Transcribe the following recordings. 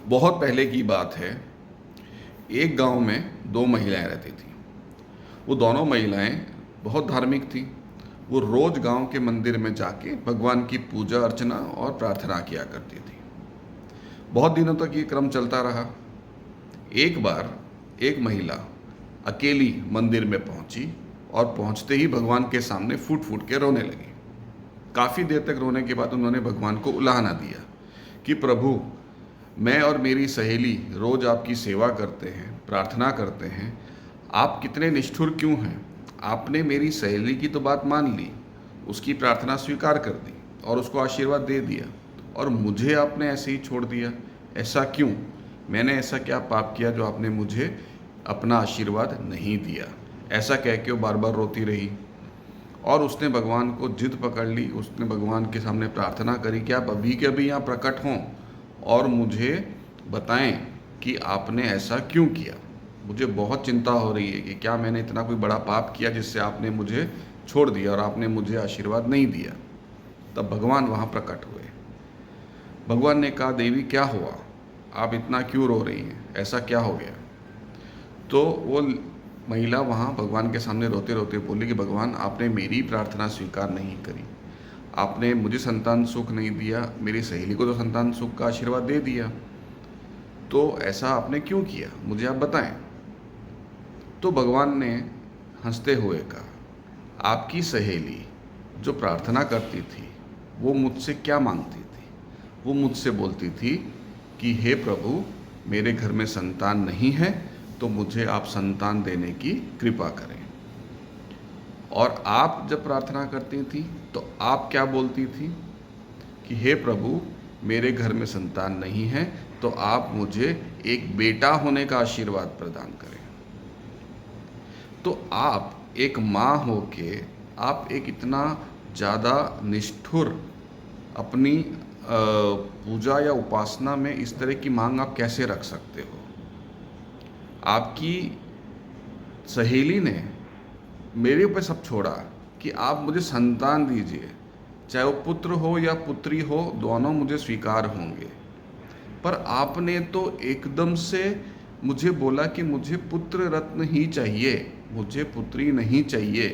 बहुत पहले की बात है। एक गांव में दो महिलाएं रहती थीं। वो दोनों महिलाएं बहुत धार्मिक थीं। वो रोज गांव के मंदिर में जाके भगवान की पूजा अर्चना और प्रार्थना किया करती थी। बहुत दिनों तक ये क्रम चलता रहा। एक बार एक महिला अकेली मंदिर में पहुंची और पहुंचते ही भगवान के सामने फूट फूट के रोने लगी। काफ़ी देर तक रोने के बाद उन्होंने भगवान को उलाहना दिया कि प्रभु, मैं और मेरी सहेली रोज आपकी सेवा करते हैं, प्रार्थना करते हैं, आप कितने निष्ठुर क्यों हैं? आपने मेरी सहेली की तो बात मान ली, उसकी प्रार्थना स्वीकार कर दी और उसको आशीर्वाद दे दिया, और मुझे आपने ऐसे ही छोड़ दिया। ऐसा क्यों? मैंने ऐसा क्या पाप किया जो आपने मुझे अपना आशीर्वाद नहीं दिया? ऐसा कह के वो बार बार रोती रही और उसने भगवान को जिद पकड़ ली। उसने भगवान के सामने प्रार्थना करी कि आप अभी के अभी यहाँ प्रकट हों और मुझे बताएं कि आपने ऐसा क्यों किया। मुझे बहुत चिंता हो रही है कि क्या मैंने इतना कोई बड़ा पाप किया जिससे आपने मुझे छोड़ दिया और आपने मुझे आशीर्वाद नहीं दिया। तब भगवान वहाँ प्रकट हुए। भगवान ने कहा, देवी क्या हुआ, आप इतना क्यों रो रही हैं, ऐसा क्या हो गया? तो वो महिला वहाँ भगवान के सामने रोते रोते बोली कि भगवान, आपने मेरी प्रार्थना स्वीकार नहीं करी, आपने मुझे संतान सुख नहीं दिया, मेरी सहेली को तो संतान सुख का आशीर्वाद दे दिया, तो ऐसा आपने क्यों किया, मुझे आप बताएं। तो भगवान ने हंसते हुए कहा, आपकी सहेली जो प्रार्थना करती थी वो मुझसे क्या मांगती थी? वो मुझसे बोलती थी कि हे प्रभु, मेरे घर में संतान नहीं है, तो मुझे आप संतान देने की कृपा करें। और आप जब प्रार्थना करती थी तो आप क्या बोलती थी कि हे प्रभु, मेरे घर में संतान नहीं है, तो आप मुझे एक बेटा होने का आशीर्वाद प्रदान करें। तो आप एक माँ होके आप एक इतना ज़्यादा निष्ठुर अपनी पूजा या उपासना में इस तरह की मांग आप कैसे रख सकते हो? आपकी सहेली ने मेरे ऊपर सब छोड़ा कि आप मुझे संतान दीजिए, चाहे वो पुत्र हो या पुत्री हो, दोनों मुझे स्वीकार होंगे। पर आपने तो एकदम से मुझे बोला कि मुझे पुत्र रत्न ही चाहिए, मुझे पुत्री नहीं चाहिए।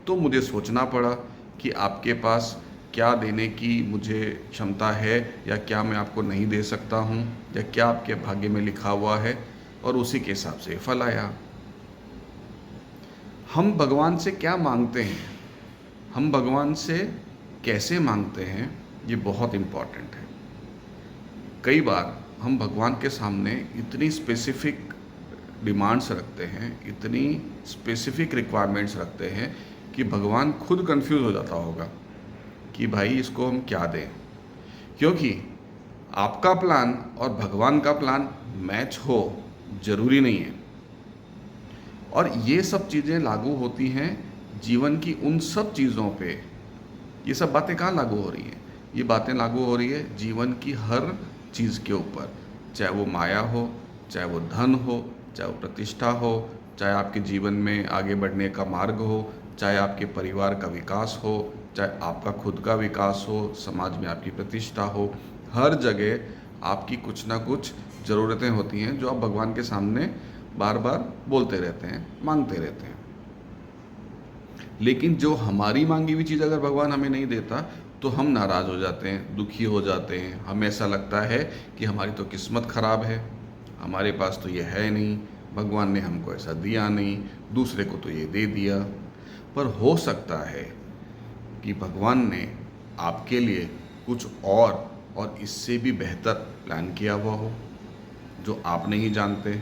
तो मुझे सोचना पड़ा कि आपके पास क्या देने की मुझे क्षमता है, या क्या मैं आपको नहीं दे सकता हूँ, या क्या आपके भाग्य में लिखा हुआ है, और उसी के हिसाब से फल आया। हम भगवान से क्या मांगते हैं, हम भगवान से कैसे मांगते हैं, ये बहुत इम्पॉर्टेंट है। कई बार हम भगवान के सामने इतनी स्पेसिफिक डिमांड्स रखते हैं, इतनी स्पेसिफिक रिक्वायरमेंट्स रखते हैं कि भगवान खुद कंफ्यूज हो जाता होगा कि भाई इसको हम क्या दें, क्योंकि आपका प्लान और भगवान का प्लान मैच हो जरूरी नहीं है। और ये सब चीज़ें लागू होती हैं जीवन की उन सब चीज़ों पे। ये सब बातें कहाँ लागू हो रही हैं? ये बातें लागू हो रही है जीवन की हर चीज़ के ऊपर, चाहे वो माया हो, चाहे वो धन हो, चाहे वो प्रतिष्ठा हो, चाहे आपके जीवन में आगे बढ़ने का मार्ग हो, चाहे आपके परिवार का विकास हो, चाहे आपका खुद का विकास हो, समाज में आपकी प्रतिष्ठा हो। हर जगह आपकी कुछ ना कुछ ज़रूरतें होती हैं जो आप भगवान के सामने बार बार बोलते रहते हैं, मांगते रहते हैं। लेकिन जो हमारी मांगी हुई चीज़ अगर भगवान हमें नहीं देता तो हम नाराज़ हो जाते हैं, दुखी हो जाते हैं। हमें ऐसा लगता है कि हमारी तो किस्मत ख़राब है, हमारे पास तो ये है नहीं, भगवान ने हमको ऐसा दिया नहीं, दूसरे को तो ये दे दिया। पर हो सकता है कि भगवान ने आपके लिए कुछ और इससे भी बेहतर प्लान किया हुआ हो जो आप नहीं जानते।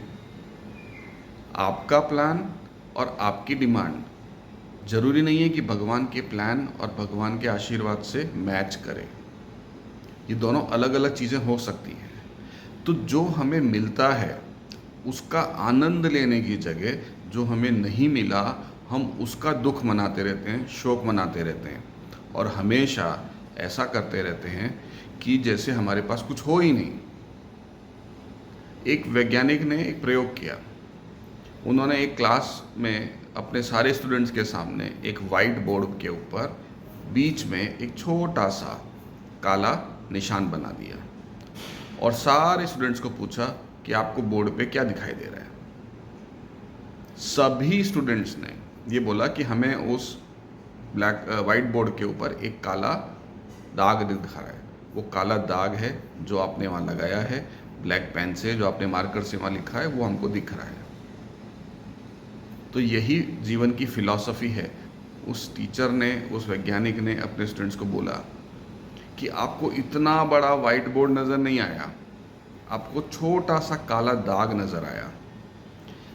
आपका प्लान और आपकी डिमांड ज़रूरी नहीं है कि भगवान के प्लान और भगवान के आशीर्वाद से मैच करे। ये दोनों अलग अलग चीज़ें हो सकती हैं। तो जो हमें मिलता है उसका आनंद लेने की जगह जो हमें नहीं मिला, हम उसका दुख मनाते रहते हैं, शोक मनाते रहते हैं, और हमेशा ऐसा करते रहते हैं कि जैसे हमारे पास कुछ हो ही नहीं। एक वैज्ञानिक ने एक प्रयोग किया। उन्होंने एक क्लास में अपने सारे स्टूडेंट्स के सामने एक वाइट बोर्ड के ऊपर बीच में एक छोटा सा काला निशान बना दिया और सारे स्टूडेंट्स को पूछा कि आपको बोर्ड पे क्या दिखाई दे रहा है। सभी स्टूडेंट्स ने ये बोला कि हमें उस वाइट बोर्ड के ऊपर एक काला दाग दिख रहा है। वो काला दाग है जो आपने वहाँ लगाया है ब्लैक पेन से, जो आपने मार्कर से वहाँ लिखा है, वो हमको दिख रहा है। तो यही जीवन की फिलॉसफी है। उस टीचर ने, उस वैज्ञानिक ने अपने स्टूडेंट्स को बोला कि आपको इतना बड़ा वाइट बोर्ड नज़र नहीं आया, आपको छोटा सा काला दाग नज़र आया।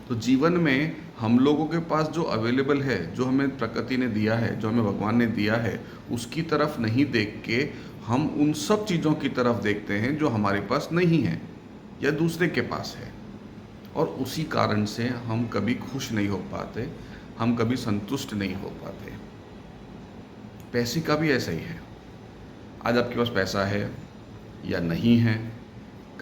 तो जीवन में हम लोगों के पास जो अवेलेबल है, जो हमें प्रकृति ने दिया है, जो हमें भगवान ने दिया है, उसकी तरफ नहीं देख के हम उन सब चीज़ों की तरफ देखते हैं जो हमारे पास नहीं है या दूसरे के पास है, और उसी कारण से हम कभी खुश नहीं हो पाते, हम कभी संतुष्ट नहीं हो पाते। पैसे का भी ऐसा ही है। आज आपके पास पैसा है या नहीं है,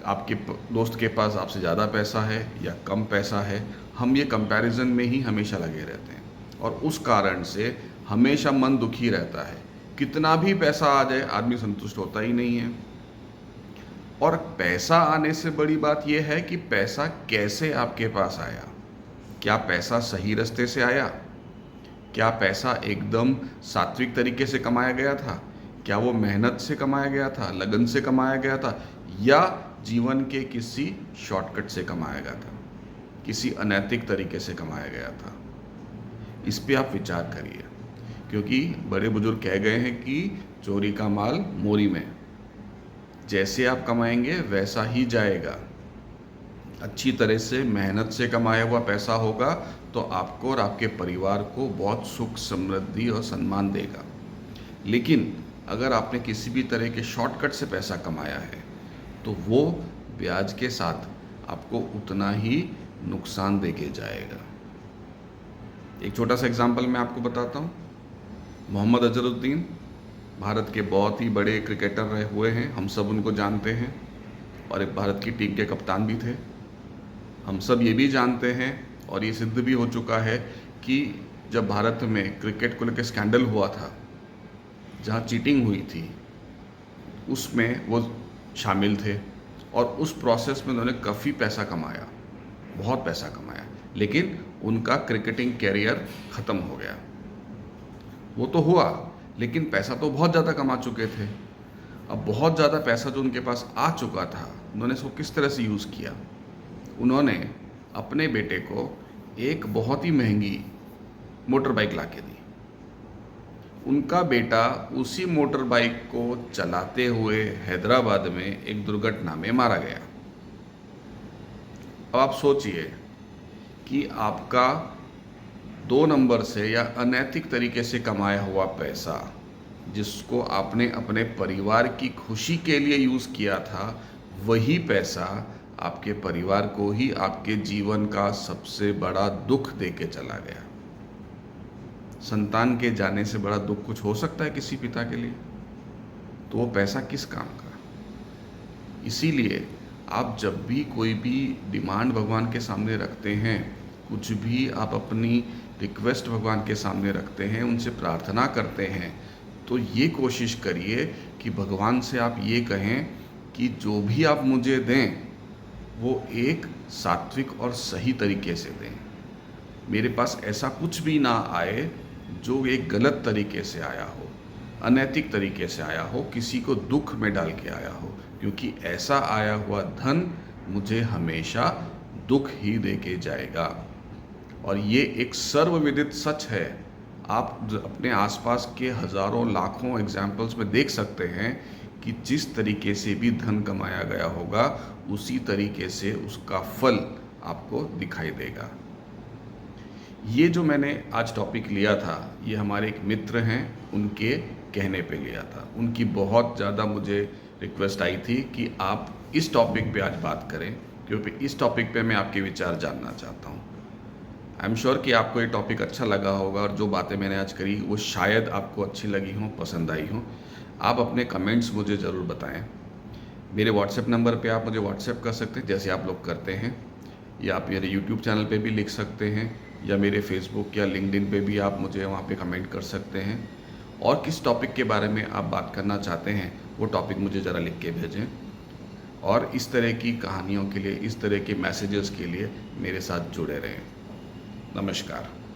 आपके दोस्त के पास आपसे ज़्यादा पैसा है या कम पैसा है, हम ये कंपैरिजन में ही हमेशा लगे रहते हैं, और उस कारण से हमेशा मन दुखी रहता है। कितना भी पैसा आ जाए आदमी संतुष्ट होता ही नहीं है। और पैसा आने से बड़ी बात यह है कि पैसा कैसे आपके पास आया। क्या पैसा सही रास्ते से आया? क्या पैसा एकदम सात्विक तरीके से कमाया गया था? क्या वो मेहनत से कमाया गया था, लगन से कमाया गया था, या जीवन के किसी शॉर्टकट से कमाया गया था, किसी अनैतिक तरीके से कमाया गया था? इस पे आप विचार करिए, क्योंकि बड़े बुजुर्ग कह गए हैं कि चोरी का माल मोरी में। जैसे आप कमाएंगे वैसा ही जाएगा। अच्छी तरह से मेहनत से कमाया हुआ पैसा होगा तो आपको और आपके परिवार को बहुत सुख, समृद्धि और सम्मान देगा। लेकिन अगर आपने किसी भी तरह के शॉर्टकट से पैसा कमाया है तो वो ब्याज के साथ आपको उतना ही नुकसान देके जाएगा। एक छोटा सा एग्जांपल मैं आपको बताता हूँ। मोहम्मद अजहरुद्दीन भारत के बहुत ही बड़े क्रिकेटर रहे हुए हैं, हम सब उनको जानते हैं, और एक भारत की टीम के कप्तान भी थे। हम सब ये भी जानते हैं और ये सिद्ध भी हो चुका है कि जब भारत में क्रिकेट को लेकर स्कैंडल हुआ था, जहाँ चीटिंग हुई थी, उसमें वो शामिल थे, और उस प्रोसेस में उन्होंने काफ़ी पैसा कमाया, बहुत पैसा कमाया, लेकिन उनका क्रिकेटिंग कैरियर ख़त्म हो गया। वो तो हुआ, लेकिन पैसा तो बहुत ज़्यादा कमा चुके थे। अब बहुत ज़्यादा पैसा जो उनके पास आ चुका था, उन्होंने इसको किस तरह से यूज़ किया? उन्होंने अपने बेटे को एक बहुत ही महंगी मोटर बाइक ला के दी। उनका बेटा उसी मोटर बाइक को चलाते हुए हैदराबाद में एक दुर्घटना में मारा गया। अब आप सोचिए कि आपका 2 नंबर से या अनैतिक तरीके से कमाया हुआ पैसा, जिसको आपने अपने परिवार की खुशी के लिए यूज़ किया था, वही पैसा आपके परिवार को ही आपके जीवन का सबसे बड़ा दुख देके चला गया। संतान के जाने से बड़ा दुख कुछ हो सकता है किसी पिता के लिए? तो वो पैसा किस काम का? इसीलिए आप जब भी कोई भी डिमांड भगवान के सामने रखते हैं, कुछ भी आप अपनी रिक्वेस्ट भगवान के सामने रखते हैं, उनसे प्रार्थना करते हैं, तो ये कोशिश करिए कि भगवान से आप ये कहें कि जो भी आप मुझे दें वो एक सात्विक और सही तरीके से दें। मेरे पास ऐसा कुछ भी ना आए जो एक गलत तरीके से आया हो, अनैतिक तरीके से आया हो, किसी को दुख में डाल के आया हो, क्योंकि ऐसा आया हुआ धन मुझे हमेशा दुख ही दे के जाएगा। और ये एक सर्वविदित सच है। आप अपने आसपास के हज़ारों लाखों एग्जाम्पल्स में देख सकते हैं कि जिस तरीके से भी धन कमाया गया होगा, उसी तरीके से उसका फल आपको दिखाई देगा। ये जो मैंने आज टॉपिक लिया था, ये हमारे एक मित्र हैं, उनके कहने पे लिया था। उनकी बहुत ज़्यादा मुझे रिक्वेस्ट आई थी कि आप इस टॉपिक पे आज बात करें, क्योंकि इस टॉपिक पे मैं आपके विचार जानना चाहता हूँ। आई एम श्योर कि आपको ये टॉपिक अच्छा लगा होगा, और जो बातें मैंने आज करी वो शायद आपको अच्छी लगी हों, पसंद आई हों। आप अपने कमेंट्स मुझे ज़रूर बताएं। मेरे व्हाट्सएप नंबर पे आप मुझे व्हाट्सएप कर सकते हैं, जैसे आप लोग करते हैं, या आप मेरे यूट्यूब चैनल पे भी लिख सकते हैं, या मेरे फेसबुक या लिंक्डइन पे भी आप मुझे वहाँ पे कमेंट कर सकते हैं। और किस टॉपिक के बारे में आप बात करना चाहते हैं वो टॉपिक मुझे ज़रा लिख के भेजें। और इस तरह की कहानियों के लिए, इस तरह के मैसेजेस के लिए मेरे साथ जुड़े रहें। नमस्कार।